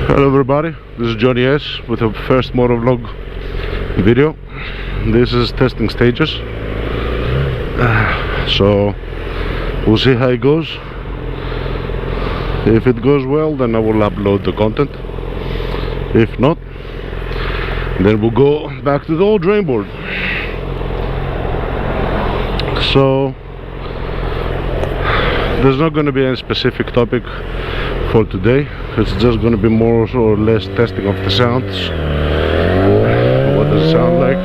Hello everybody, this is Johnny S with the first motor vlog video. This is testing stages, so we'll see how it goes. If it goes well, then I will upload the content. If not, then we'll go back to the old drain board. So there's not going to be any specific topic for today. It's just going to be more or less testing of the sounds. What does it sound like?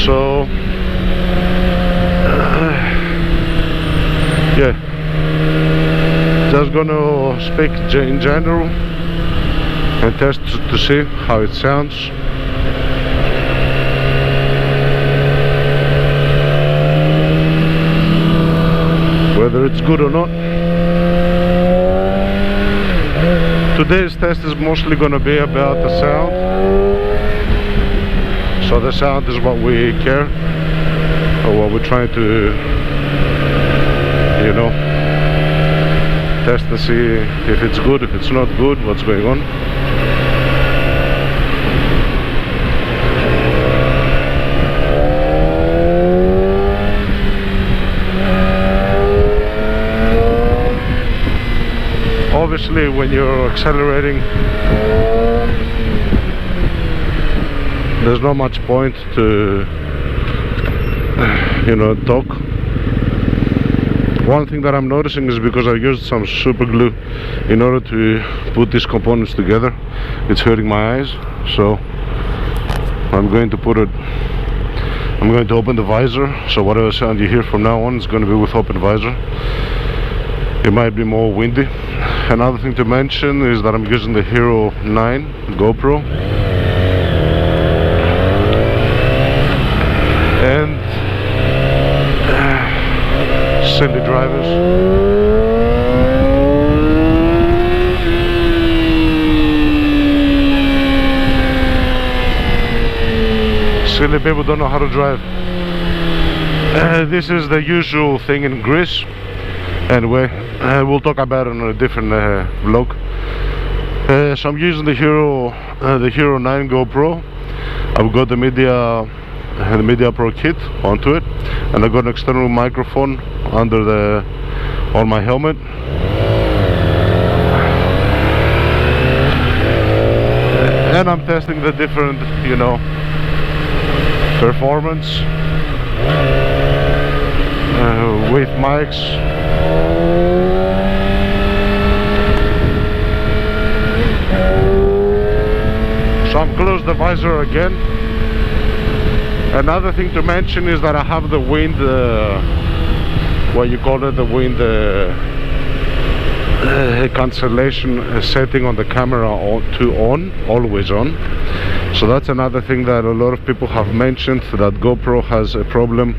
So yeah, just gonna speak in general and test to see how it sounds. Whether it's good or not. Today's test is mostly going to be about the sound. So the sound is what we care, or what we're trying to, test to see if it's good, if it's not good, what's going on. Obviously, when you're accelerating, there's not much point to talk. One thing that I'm noticing is because I used some super glue in order to put these components together, it's hurting my eyes. So I'm going to open the visor, so whatever sound you hear from now on is going to be with open visor. It might be more windy. Another thing to mention is that I'm using the Hero 9 GoPro, and silly drivers. Silly people don't know how to drive. This is the usual thing in Greece. Anyway, we'll talk about it on a different vlog. So I'm using the Hero 9 GoPro. I've got the Media Pro kit onto it, and I've got an external microphone on my helmet. And I'm testing the different, performance with mics. So I'm closed the visor again. Another thing to mention is that I have the wind, the wind cancellation setting on the camera always on. So that's another thing that a lot of people have mentioned, that GoPro has a problem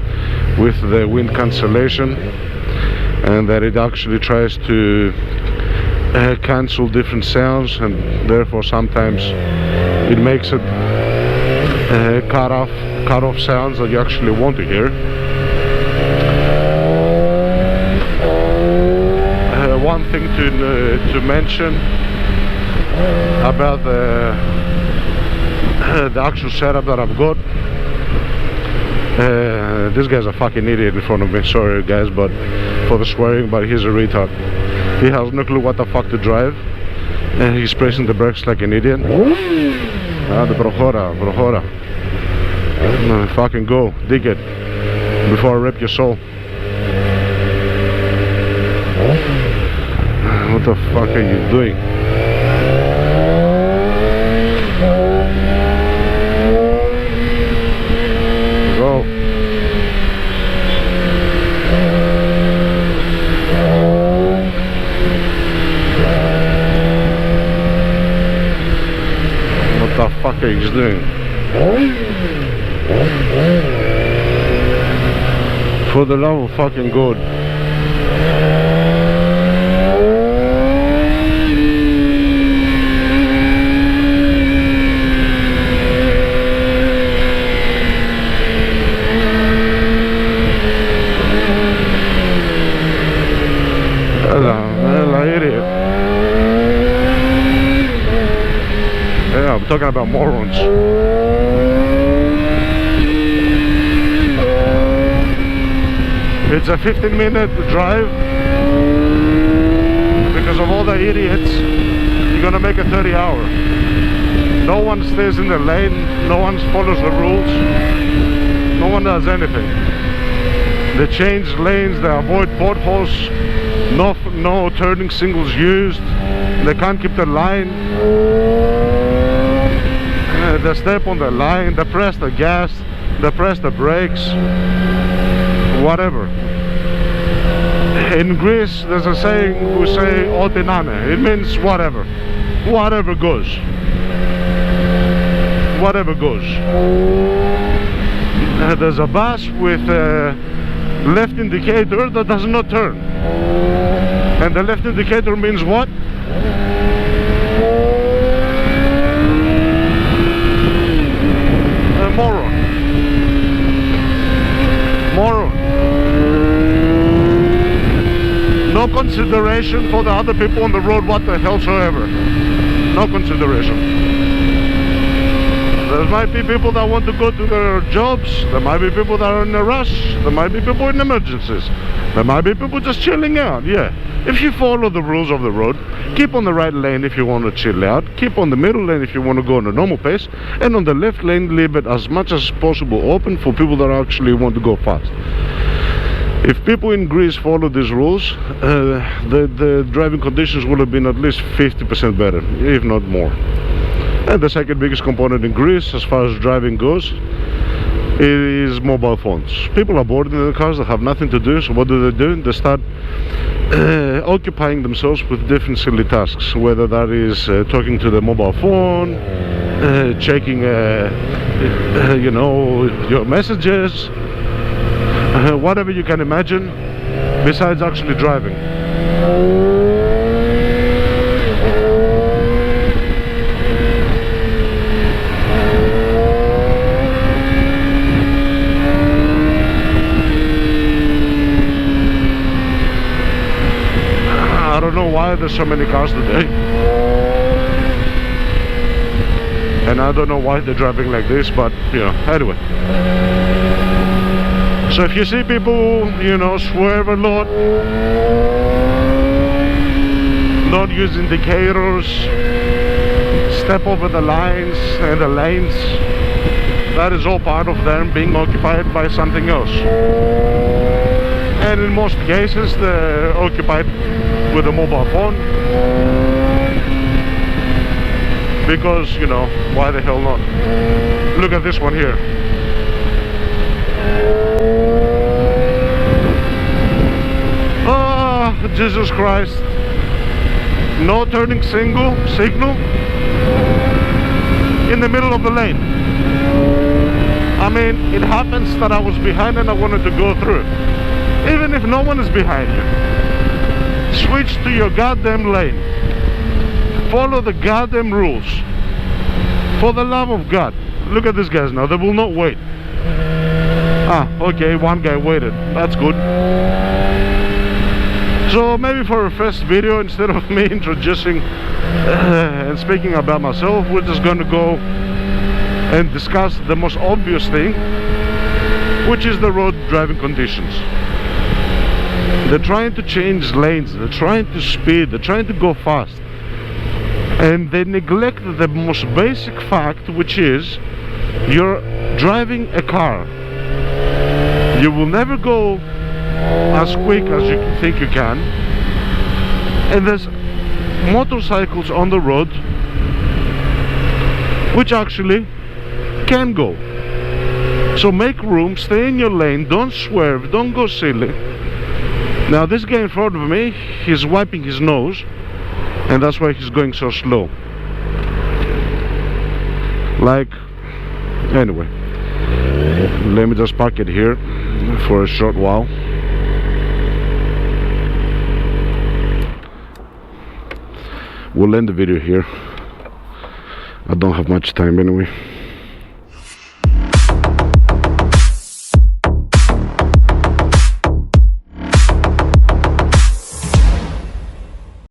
with the wind cancellation, and that it actually tries to cancel different sounds, and therefore sometimes it makes it cut off sounds that you actually want to hear. One thing to mention about the actual setup that I've got. This guy's a fucking idiot in front of me. Sorry guys, but for the swearing, but he's a retard. He has no clue what the fuck to drive, and he's pressing the brakes like an idiot. Προχώρα. No, fucking go, dig it before I rip your soul. What the fuck are you doing? Go. What the fuck are you doing? For the love of fucking God. idiot. Yeah, I'm talking about morons. It's a 15-minute drive. Because of all the idiots, you're gonna make a 30-hour. No one stays in the lane, no one follows the rules, no one does anything. They change lanes, they avoid potholes, no turning signals used, they can't keep the line, they step on the line, they press the gas, they press the brakes, whatever. In Greece, there's a saying we say "Ό,τι να είναι." It means whatever. Whatever goes. Whatever goes. There's a bus with a left indicator that does not turn. And the left indicator means what? A moron. Moron. No consideration for the other people on the road whatsoever. No consideration. There might be people that want to go to their jobs. There might be people that are in a rush. There might be people in emergencies. There might be people just chilling out. Yeah. If you follow the rules of the road, keep on the right lane if you want to chill out. Keep on the middle lane if you want to go on a normal pace. And on the left lane, leave it as much as possible open for people that actually want to go fast. If people in Greece follow these rules, the driving conditions would have been at least 50% better, if not more. And the second biggest component in Greece, as far as driving goes, is mobile phones. People are bored in their cars, they have nothing to do, so what do? They start occupying themselves with different silly tasks, whether that is talking to the mobile phone, checking you know, your messages, whatever you can imagine, besides actually driving. I don't know why there's so many cars today, and I don't know why they're driving like this, but you know, anyway. So if you see people, you know, swerve a lot, not use indicators, step over the lines and the lanes, that is all part of them being occupied by something else. And in most cases they're occupied with a mobile phone, because, you know, why the hell not? Look at this one here. Oh, Jesus Christ. No turning signal in the middle of the lane. I mean, it happens that I was behind and I wanted to go through. Even if no one is behind you, switch to your goddamn lane. Follow the goddamn rules. For the love of God. Look at these guys now, they will not wait. Ah, okay, one guy waited. That's good. So maybe for a first video, instead of me introducing and speaking about myself, we're just going to go and discuss the most obvious thing, which is the road driving conditions. They're trying to change lanes, they're trying to speed, they're trying to go fast, and they neglect the most basic fact, which is you're driving a car. You will never go as quick as you think you can, and there's motorcycles on the road which actually can go. So make room, stay in your lane, don't swerve, don't go silly. Now this guy in front of me, he's wiping his nose, and that's why he's going so slow. Like, anyway, let me just park it here for a short while. We'll end the video here. I don't have much time anyway.